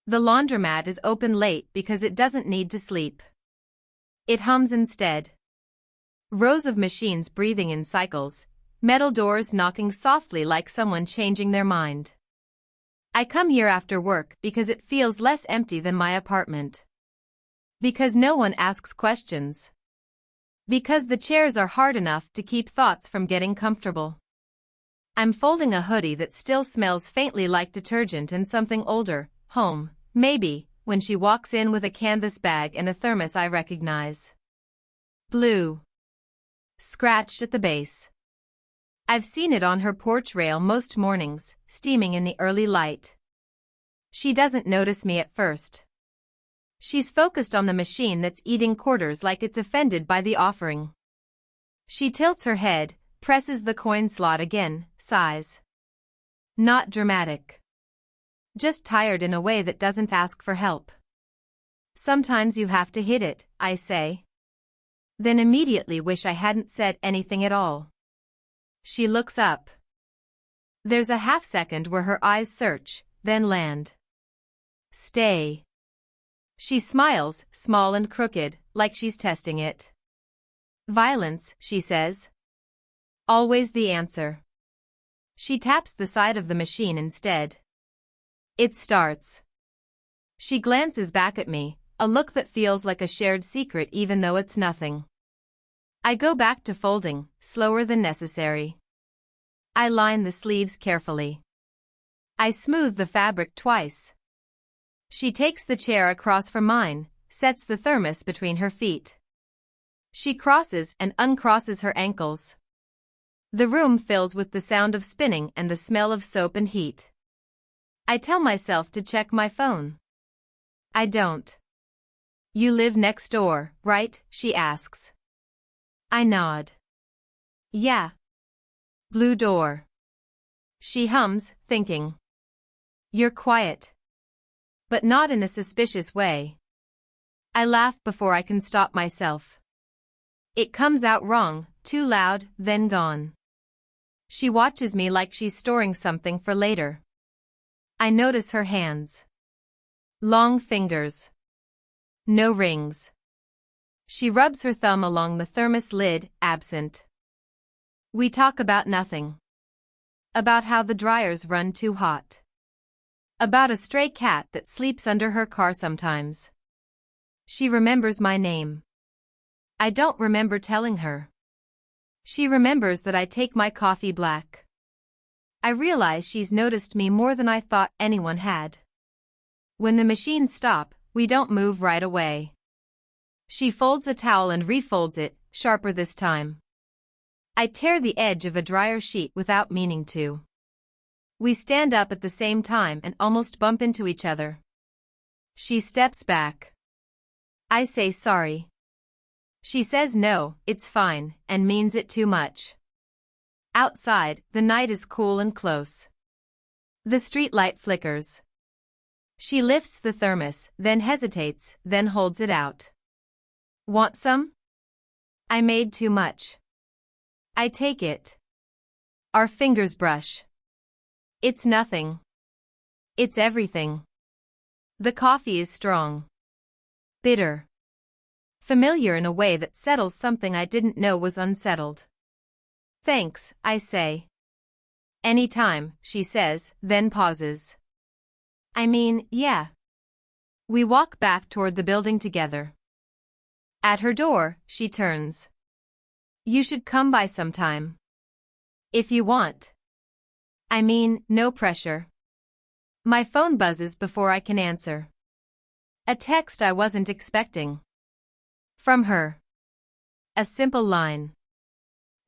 The laundromat is open late because it doesn't need to sleep. It hums instead. Rows of machines breathing in cycles, metal doors knocking softly like someone changing their mind. I come here after work because it feels less empty than my apartment. Because no one asks questions. Because the chairs are hard enough to keep thoughts from getting comfortable. I'm folding a hoodie that still smells faintly like detergent and something older, home, maybe, when she walks in with a canvas bag and a thermos I recognize. Blue. Scratched at the base. I've seen it on her porch rail most mornings, steaming in the early light. She doesn't notice me at first. She's focused on the machine that's eating quarters like it's offended by the offering. She tilts her head, presses the coin slot again, sighs. Not dramatic. Just tired in a way that doesn't ask for help. Sometimes you have to hit it, I say. Then immediately wish I hadn't said anything at all. She looks up. There's a half second where her eyes search, then land. Stay. She smiles, small and crooked, like she's testing it. Violence, she says. Always the answer. She taps the side of the machine instead. It starts. She glances back at me, a look that feels like a shared secret even though it's nothing. I go back to folding, slower than necessary. I line the sleeves carefully. I smooth the fabric twice. She takes the chair across from mine, sets the thermos between her feet. She crosses and uncrosses her ankles. The room fills with the sound of spinning and the smell of soap and heat. I tell myself to check my phone. I don't. You live next door, right? She asks. I nod. Yeah. Blue door. She hums, thinking. You're quiet. But not in a suspicious way. I laugh before I can stop myself. It comes out wrong, too loud, then gone. She watches me like she's storing something for later. I notice her hands. Long fingers. No rings. She rubs her thumb along the thermos lid, absent. We talk about nothing. About how the dryers run too hot. About a stray cat that sleeps under her car sometimes. She remembers my name. I don't remember telling her. She remembers that I take my coffee black. I realize she's noticed me more than I thought anyone had. When the machines stop, we don't move right away. She folds a towel and refolds it, sharper this time. I tear the edge of a dryer sheet without meaning to. We stand up at the same time and almost bump into each other. She steps back. I say sorry. She says no, it's fine, and means it too much. Outside, the night is cool and close. The streetlight flickers. She lifts the thermos, then hesitates, then holds it out. Want some? I made too much. I take it. Our fingers brush. It's nothing. It's everything. The coffee is strong. Bitter. Familiar in a way that settles something I didn't know was unsettled. Thanks, I say. Anytime, she says, then pauses. I mean, yeah. We walk back toward the building together. At her door, she turns. You should come by sometime. If you want. I mean, no pressure. My phone buzzes before I can answer. A text I wasn't expecting. From her. A simple line.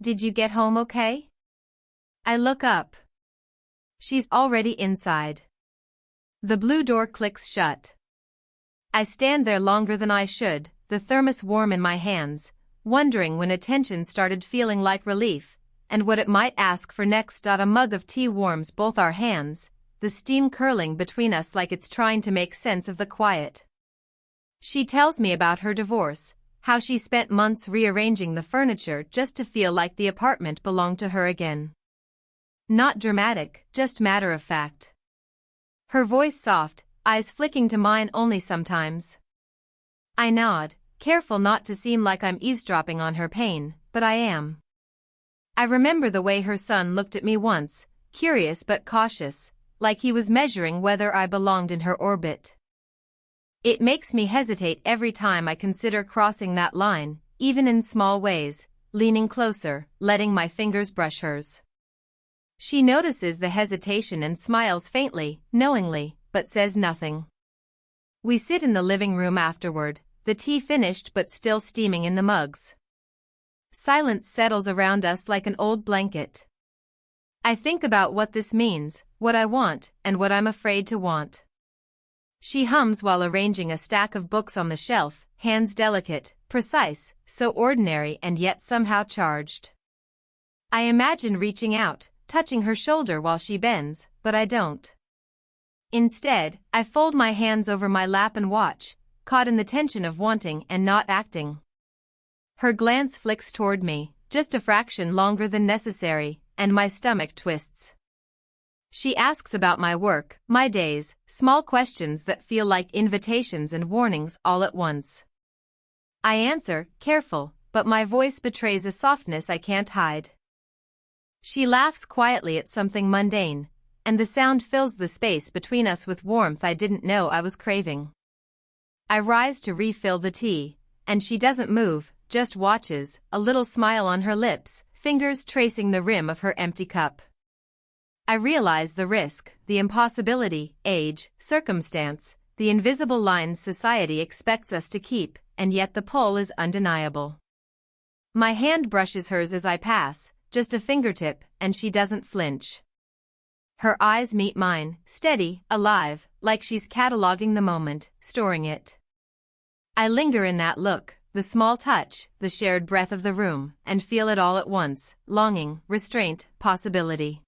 Did you get home okay? I look up. She's already inside. The blue door clicks shut. I stand there longer than I should, the thermos warm in my hands, wondering when attention started feeling like relief, and what it might ask for next. A mug of tea warms both our hands, the steam curling between us like it's trying to make sense of the quiet. She tells me about her divorce, how she spent months rearranging the furniture just to feel like the apartment belonged to her again. Not dramatic, just matter of fact. Her voice soft, eyes flicking to mine only sometimes. I nod, careful not to seem like I'm eavesdropping on her pain, but I am. I remember the way her son looked at me once, curious but cautious, like he was measuring whether I belonged in her orbit. It makes me hesitate every time I consider crossing that line, even in small ways, leaning closer, letting my fingers brush hers. She notices the hesitation and smiles faintly, knowingly, but says nothing. We sit in the living room afterward, the tea finished but still steaming in the mugs. Silence settles around us like an old blanket. I think about what this means, what I want, and what I'm afraid to want. She hums while arranging a stack of books on the shelf, hands delicate, precise, so ordinary and yet somehow charged. I imagine reaching out, touching her shoulder while she bends, but I don't. Instead, I fold my hands over my lap and watch, caught in the tension of wanting and not acting. Her glance flicks toward me, just a fraction longer than necessary, and my stomach twists. She asks about my work, my days, small questions that feel like invitations and warnings all at once. I answer, careful, but my voice betrays a softness I can't hide. She laughs quietly at something mundane, and the sound fills the space between us with warmth I didn't know I was craving. I rise to refill the tea, and she doesn't move, just watches, a little smile on her lips, fingers tracing the rim of her empty cup. I realize the risk, the impossibility, age, circumstance, the invisible lines society expects us to keep, and yet the pull is undeniable. My hand brushes hers as I pass, just a fingertip, and she doesn't flinch. Her eyes meet mine, steady, alive, like she's cataloging the moment, storing it. I linger in that look, the small touch, the shared breath of the room, and feel it all at once, longing, restraint, possibility.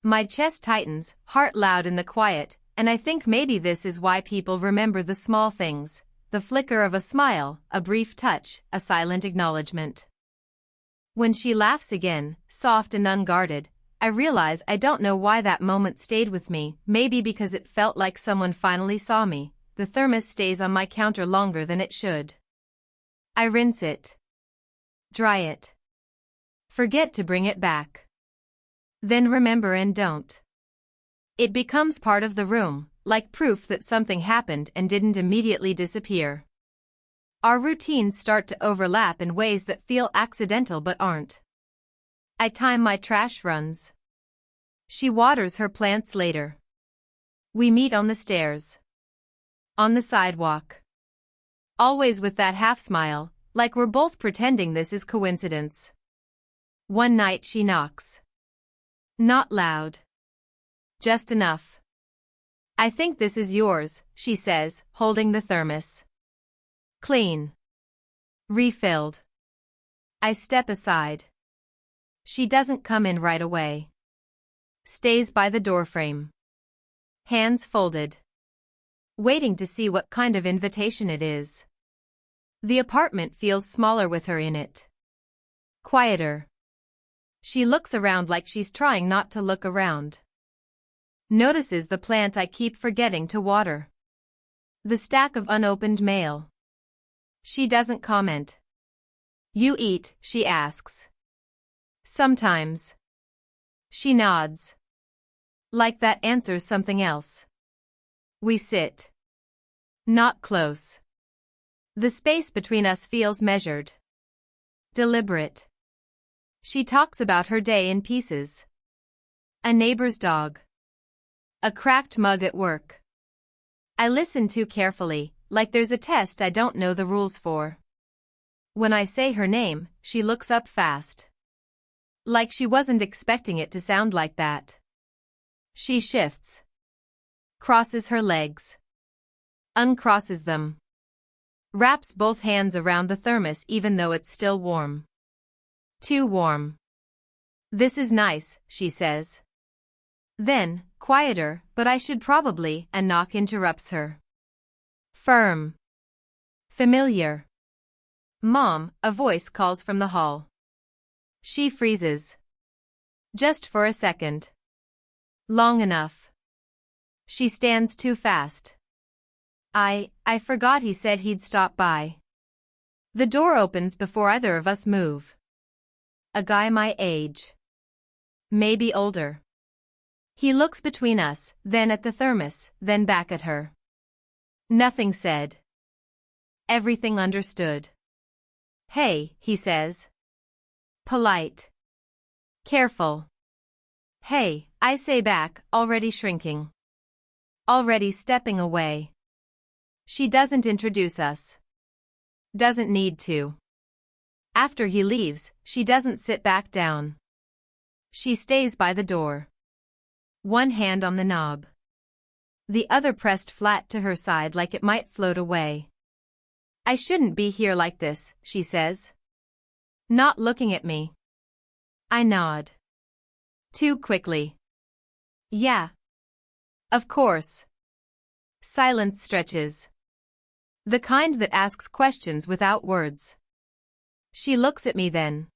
My chest tightens, heart loud in the quiet, and I think maybe this is why people remember the small things, the flicker of a smile, a brief touch, a silent acknowledgement. When she laughs again, soft and unguarded, I realize I don't know why that moment stayed with me, maybe because it felt like someone finally saw me. The thermos stays on my counter longer than it should. I rinse it. Dry it. Forget to bring it back. Then remember and don't. It becomes part of the room, like proof that something happened and didn't immediately disappear. Our routines start to overlap in ways that feel accidental but aren't. I time my trash runs. She waters her plants later. We meet on the stairs. On the sidewalk. Always with that half smile, like we're both pretending this is coincidence. One night she knocks. Not loud. Just enough. I think this is yours, she says, holding the thermos. Clean. Refilled. I step aside. She doesn't come in right away. Stays by the doorframe. Hands folded. Waiting to see what kind of invitation it is. The apartment feels smaller with her in it. Quieter. She looks around like she's trying not to look around. Notices the plant I keep forgetting to water. The stack of unopened mail. She doesn't comment. You eat, she asks. Sometimes. She nods. Like that answers something else. We sit. Not close. The space between us feels measured. Deliberate. She talks about her day in pieces. A neighbor's dog. A cracked mug at work. I listen too carefully, like there's a test I don't know the rules for. When I say her name, she looks up fast. Like she wasn't expecting it to sound like that. She shifts. Crosses her legs. Uncrosses them. Wraps both hands around the thermos even though it's still warm. Too warm. This is nice, she says. Then, quieter, but I should probably, a knock interrupts her. Firm. Familiar. Mom, a voice calls from the hall. She freezes. Just for a second. Long enough. She stands too fast. I forgot he said he'd stop by. The door opens before either of us move. A guy my age. Maybe older. He looks between us, then at the thermos, then back at her. Nothing said. Everything understood. Hey, he says. Polite. Careful. Hey, I say back, already shrinking. Already stepping away. She doesn't introduce us. Doesn't need to. After he leaves, she doesn't sit back down. She stays by the door. One hand on the knob. The other pressed flat to her side like it might float away. I shouldn't be here like this, she says. Not looking at me. I nod. Too quickly. Yeah. Of course. Silence stretches. The kind that asks questions without words. She looks at me then.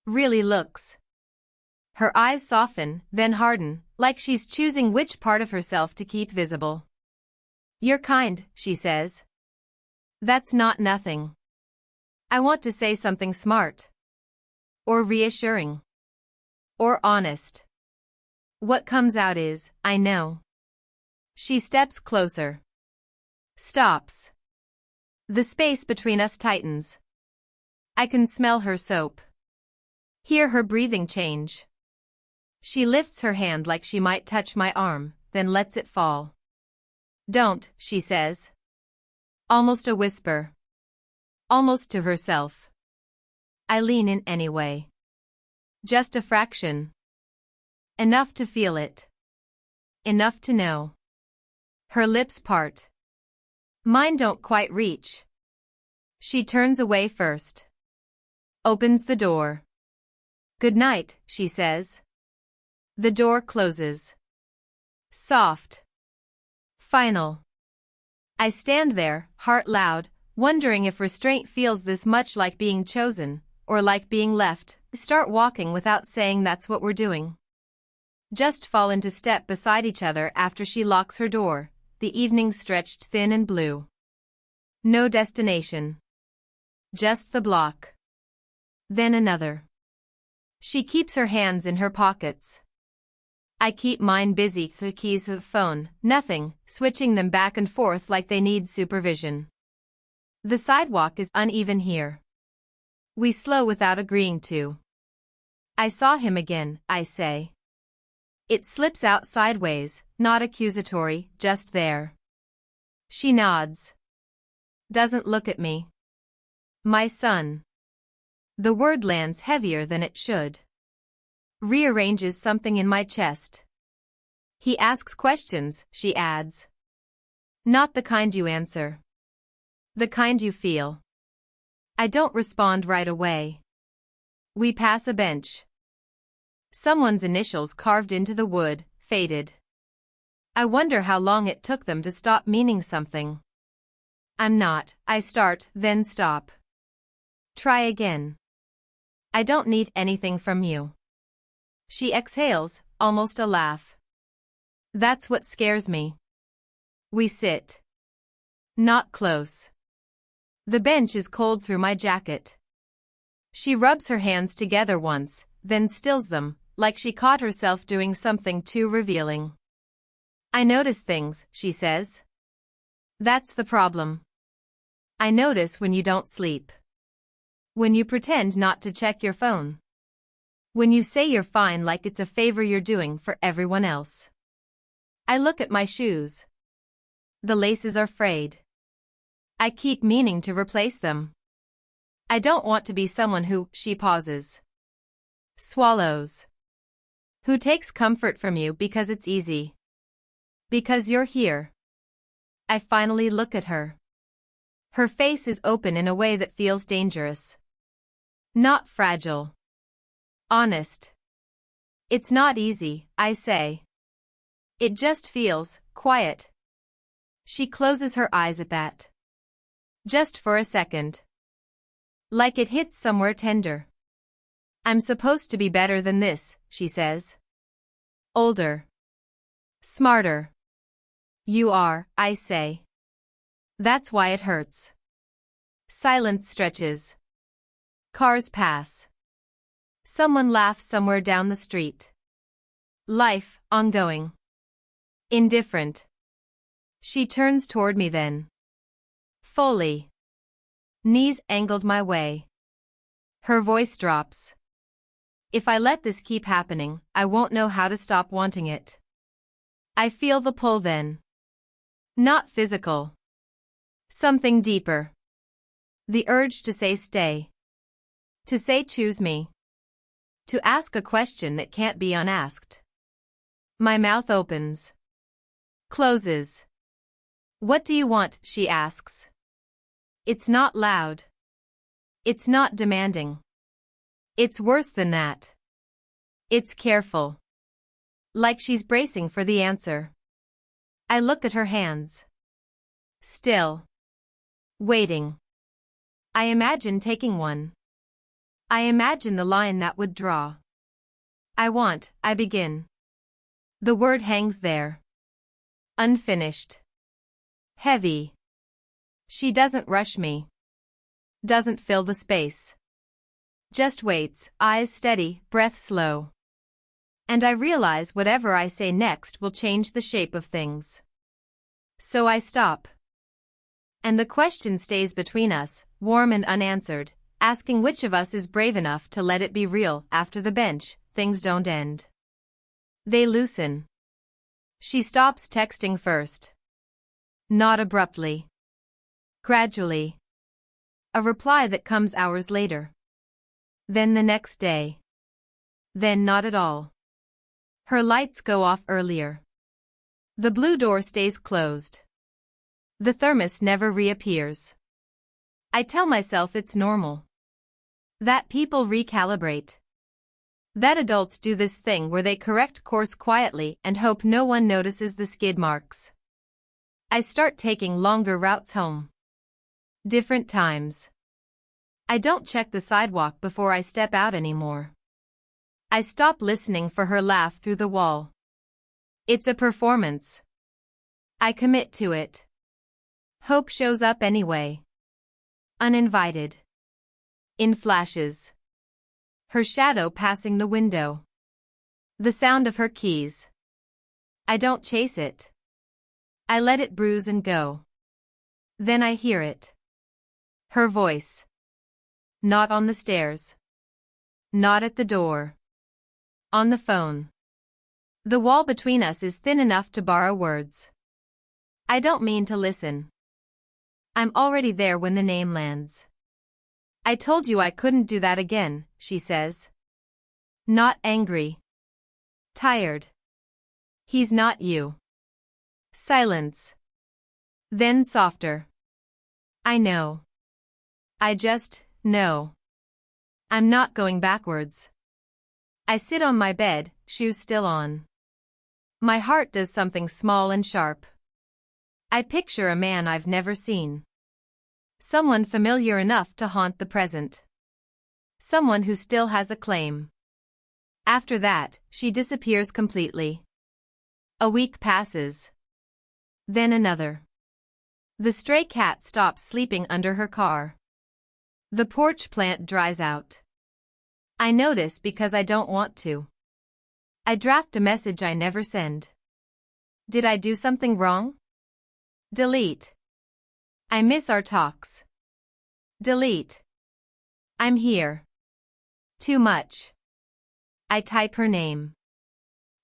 Really looks. Her eyes soften, then harden, like she's choosing which part of herself to keep visible. You're kind, she says. That's not nothing. I want to say something smart. Or reassuring. Or honest. What comes out is, I know. She steps closer. Stops. The space between us tightens. I can smell her soap. Hear her breathing change. She lifts her hand like she might touch my arm, then lets it fall. Don't, she says. Almost a whisper. Almost to herself. I lean in anyway. Just a fraction. Enough to feel it. Enough to know. Her lips part. Mine don't quite reach. She turns away first. Opens the door. Good night, she says. The door closes. Soft. Final. I stand there, heart loud, wondering if restraint feels this much like being chosen, or like being left. Start walking without saying that's what we're doing. Just fall into step beside each other after she locks her door, the evening stretched thin and blue. No destination. Just the block. Then another. She keeps her hands in her pockets. I keep mine busy, the keys of the phone, nothing, switching them back and forth like they need supervision. The sidewalk is uneven here. We slow without agreeing to. I saw him again, I say. It slips out sideways, not accusatory, just there. She nods. Doesn't look at me. My son. The word lands heavier than it should. Rearranges something in my chest. He asks questions, she adds. Not the kind you answer. The kind you feel. I don't respond right away. We pass a bench. Someone's initials carved into the wood, faded. I wonder how long it took them to stop meaning something. I'm not, I start, then stop. Try again. I don't need anything from you. She exhales, almost a laugh. That's what scares me. We sit. Not close. The bench is cold through my jacket. She rubs her hands together once, then stills them, like she caught herself doing something too revealing. I notice things, she says. That's the problem. I notice when you don't sleep. When you pretend not to check your phone. When you say you're fine like it's a favor you're doing for everyone else. I look at my shoes. The laces are frayed. I keep meaning to replace them. I don't want to be someone who, she pauses. Swallows. Who takes comfort from you because it's easy. Because you're here. I finally look at her. Her face is open in a way that feels dangerous. Not fragile. Honest. It's not easy, I say. It just feels quiet. She closes her eyes at that. Just for a second. Like it hits somewhere tender. I'm supposed to be better than this, she says. Older. Smarter. You are, I say. That's why it hurts. Silence stretches. Cars pass. Someone laughs somewhere down the street. Life, ongoing. Indifferent. She turns toward me then. Fully. Knees angled my way. Her voice drops. If I let this keep happening, I won't know how to stop wanting it. I feel the pull then. Not physical. Something deeper. The urge to say stay. To say choose me. To ask a question that can't be unasked. My mouth opens. Closes. What do you want? She asks. It's not loud. It's not demanding. It's worse than that. It's careful. Like she's bracing for the answer. I look at her hands. Still. Waiting. I imagine taking one. I imagine the line that would draw. I begin. The word hangs there. Unfinished. Heavy. She doesn't rush me. Doesn't fill the space. Just waits, eyes steady, breath slow. And I realize whatever I say next will change the shape of things. So I stop. And the question stays between us, warm and unanswered, asking which of us is brave enough to let it be real. After the bench, things don't end. They loosen. She stops texting first. Not abruptly. Gradually. A reply that comes hours later. Then the next day. Then not at all. Her lights go off earlier. The blue door stays closed. The thermos never reappears. I tell myself it's normal. That people recalibrate. That adults do this thing where they correct course quietly and hope no one notices the skid marks. I start taking longer routes home. Different times. I don't check the sidewalk before I step out anymore. I stop listening for her laugh through the wall. It's a performance. I commit to it. Hope shows up anyway. Uninvited. In flashes. Her shadow passing the window. The sound of her keys. I don't chase it. I let it bruise and go. Then I hear it. Her voice. Not on the stairs. Not at the door. On the phone. The wall between us is thin enough to borrow words. I don't mean to listen. I'm already there when the name lands. I told you I couldn't do that again, she says. Not angry. Tired. He's not you. Silence. Then softer. I know. I just know. I'm not going backwards. I sit on my bed, shoes still on. My heart does something small and sharp. I picture a man I've never seen. Someone familiar enough to haunt the present. Someone who still has a claim. After that, she disappears completely. A week passes. Then another. The stray cat stops sleeping under her car. The porch plant dries out. I notice because I don't want to. I draft a message I never send. Did I do something wrong? Delete. I miss our talks. Delete. I'm here. Too much. I type her name.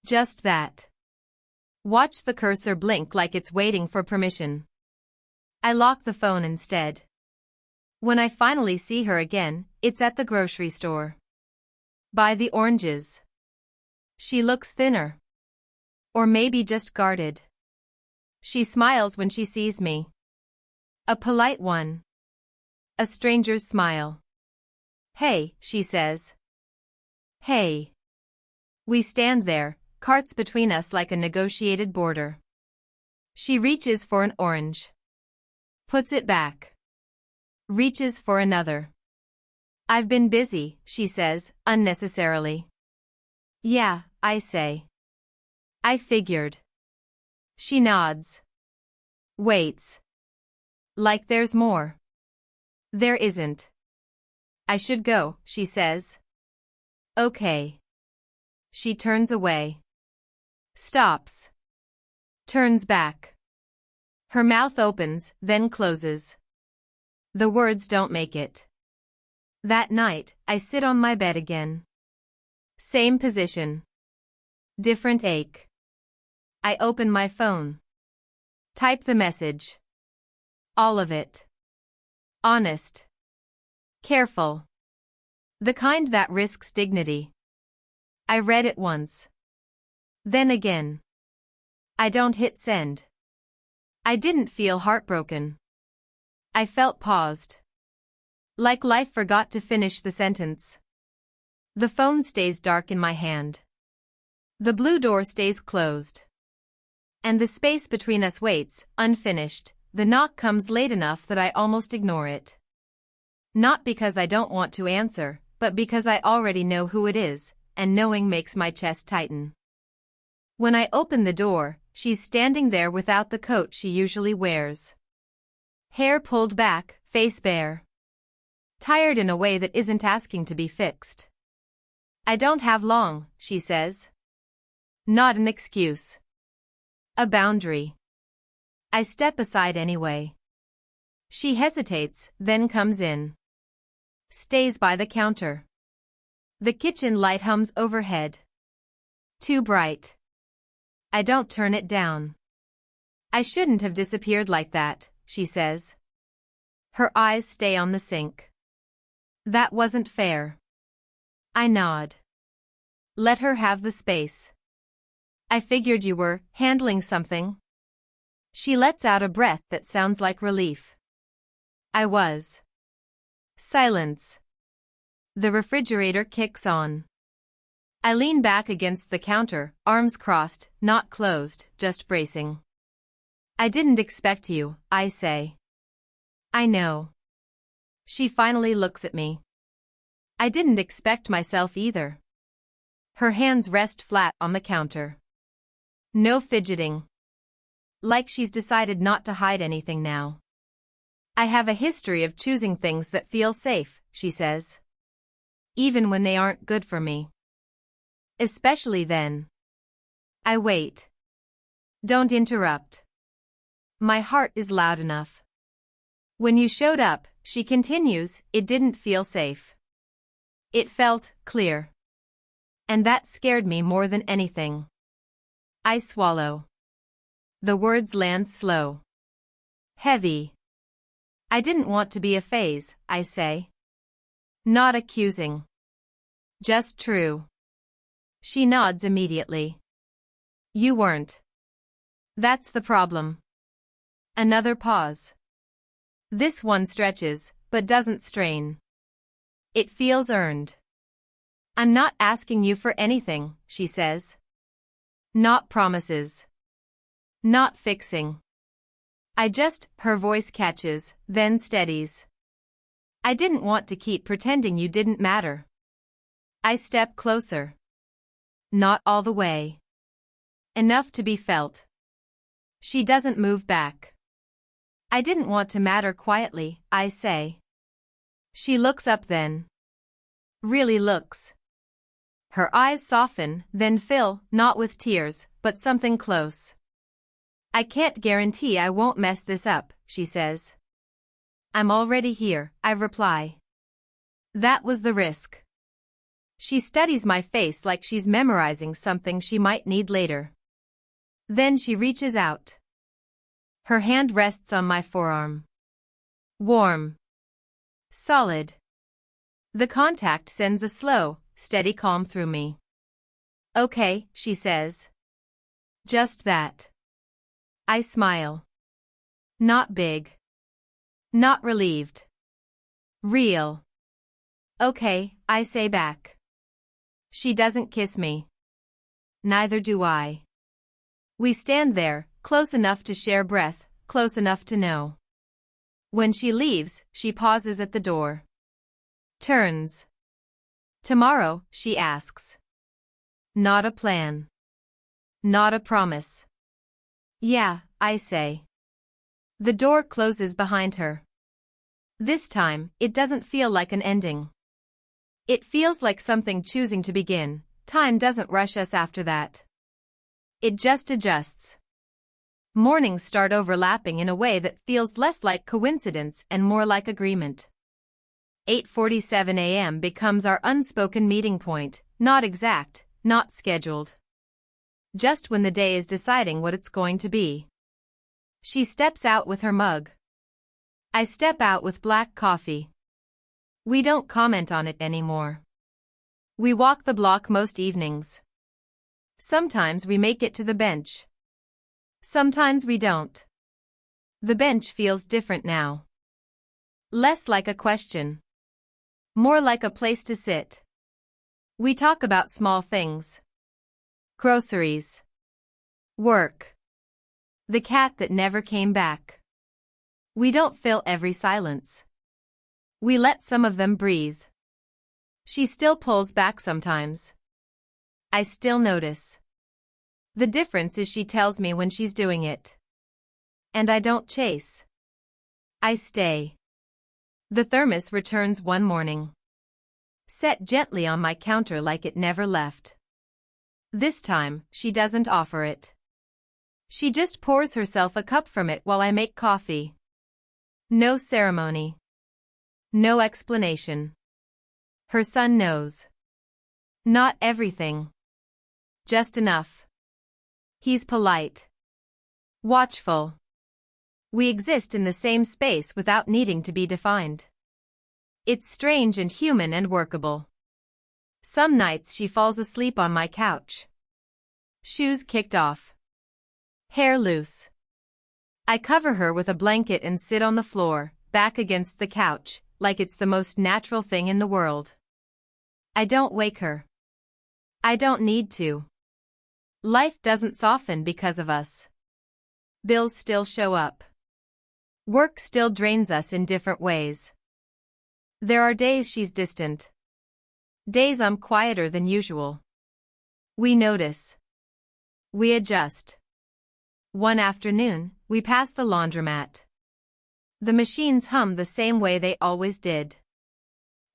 Just that. Watch the cursor blink like it's waiting for permission. I lock the phone instead. When I finally see her again, it's at the grocery store. Buy the oranges. She looks thinner. Or maybe just guarded. She smiles when she sees me. A polite one. A stranger's smile. Hey, she says. Hey. We stand there, carts between us like a negotiated border. She reaches for an orange. Puts it back. Reaches for another. I've been busy, she says, unnecessarily. Yeah, I say. I figured. She nods. Waits. Like there's more. There isn't. I should go, she says. Okay. She turns away. Stops. Turns back. Her mouth opens, then closes. The words don't make it. That night, I sit on my bed again. Same position. Different ache. I open my phone. Type the message. All of it. Honest. Careful. The kind that risks dignity. I read it once. Then again. I don't hit send. I didn't feel heartbroken. I felt paused. Like life forgot to finish the sentence. The phone stays dark in my hand. The blue door stays closed. And the space between us waits, unfinished. The knock comes late enough that I almost ignore it. Not because I don't want to answer, but because I already know who it is, and knowing makes my chest tighten. When I open the door, she's standing there without the coat she usually wears. Hair pulled back, face bare. Tired in a way that isn't asking to be fixed. I don't have long, she says. Not an excuse. A boundary. I step aside anyway. She hesitates, then comes in. Stays by the counter. The kitchen light hums overhead. Too bright. I don't turn it down. I shouldn't have disappeared like that, she says. Her eyes stay on the sink. That wasn't fair. I nod. Let her have the space. I figured you were handling something. She lets out a breath that sounds like relief. I was. Silence. The refrigerator kicks on. I lean back against the counter, arms crossed, not closed, just bracing. I didn't expect you, I say. I know. She finally looks at me. I didn't expect myself either. Her hands rest flat on the counter. No fidgeting. Like she's decided not to hide anything now. I have a history of choosing things that feel safe, she says. Even when they aren't good for me. Especially then. I wait. Don't interrupt. My heart is loud enough. When you showed up, she continues, it didn't feel safe. It felt clear. And that scared me more than anything. I swallow. The words land slow. Heavy. I didn't want to be a phase, I say. Not accusing. Just true. She nods immediately. You weren't. That's the problem. Another pause. This one stretches, but doesn't strain. It feels earned. I'm not asking you for anything, she says. Not promises. Not fixing. Her voice catches, then steadies. I didn't want to keep pretending you didn't matter. I step closer. Not all the way. Enough to be felt. She doesn't move back. I didn't want to matter quietly, I say. She looks up then. Really looks. Her eyes soften, then fill, not with tears, but something close. I can't guarantee I won't mess this up, she says. I'm already here, I reply. That was the risk. She studies my face like she's memorizing something she might need later. Then she reaches out. Her hand rests on my forearm. Warm. Solid. The contact sends a slow, steady calm through me. Okay, she says. Just that. I smile. Not big. Not relieved. Real. Okay, I say back. She doesn't kiss me. Neither do I. We stand there, close enough to share breath, close enough to know. When she leaves, she pauses at the door. Turns. Tomorrow, she asks. Not a plan. Not a promise. Yeah, I say. The door closes behind her. This time, it doesn't feel like an ending. It feels like something choosing to begin. Time doesn't rush us after that. It just adjusts. Mornings start overlapping in a way that feels less like coincidence and more like agreement. 8:47 a.m. becomes our unspoken meeting point, not exact, not scheduled. Just when the day is deciding what it's going to be. She steps out with her mug. I step out with black coffee. We don't comment on it anymore. We walk the block most evenings. Sometimes we make it to the bench. Sometimes we don't. The bench feels different now. Less like a question. More like a place to sit. We talk about small things. Groceries. Work. The cat that never came back. We don't fill every silence. We let some of them breathe. She still pulls back sometimes. I still notice. The difference is she tells me when she's doing it. And I don't chase. I stay. The thermos returns one morning. Set gently on my counter like it never left. This time, she doesn't offer it. She just pours herself a cup from it while I make coffee. No ceremony. No explanation. Her son knows. Not everything. Just enough. He's polite. Watchful. We exist in the same space without needing to be defined. It's strange and human and workable. Some nights she falls asleep on my couch. Shoes kicked off. Hair loose. I cover her with a blanket and sit on the floor, back against the couch, like it's the most natural thing in the world. I don't wake her. I don't need to. Life doesn't soften because of us. Bills still show up. Work still drains us in different ways. There are days she's distant. Days I'm quieter than usual. We notice. We adjust. One afternoon, we pass the laundromat. The machines hum the same way they always did.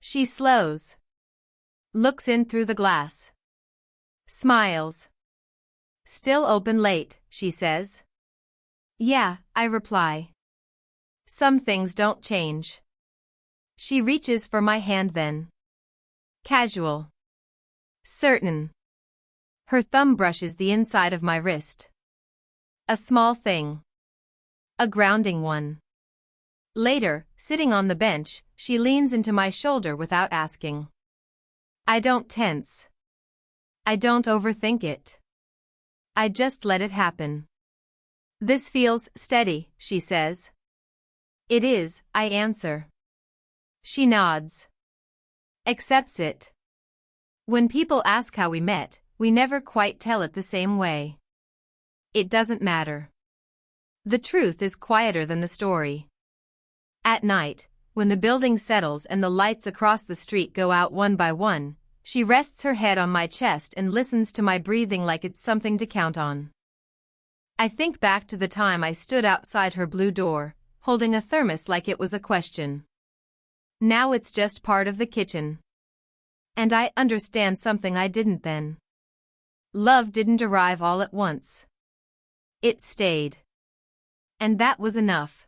She slows. Looks in through the glass. Smiles. Still open late, she says. Yeah, I reply. Some things don't change. She reaches for my hand then. Casual. Certain. Her thumb brushes the inside of my wrist. A small thing. A grounding one. Later, sitting on the bench, she leans into my shoulder without asking. I don't tense. I don't overthink it. I just let it happen. This feels steady, she says. It is, I answer. She nods. Accepts it. When people ask how we met, we never quite tell it the same way. It doesn't matter. The truth is quieter than the story. At night, when the building settles and the lights across the street go out one by one, she rests her head on my chest and listens to my breathing like it's something to count on. I think back to the time I stood outside her blue door, holding a thermos like it was a question. Now it's just part of the kitchen. And I understand something I didn't then. Love didn't arrive all at once. It stayed. And that was enough.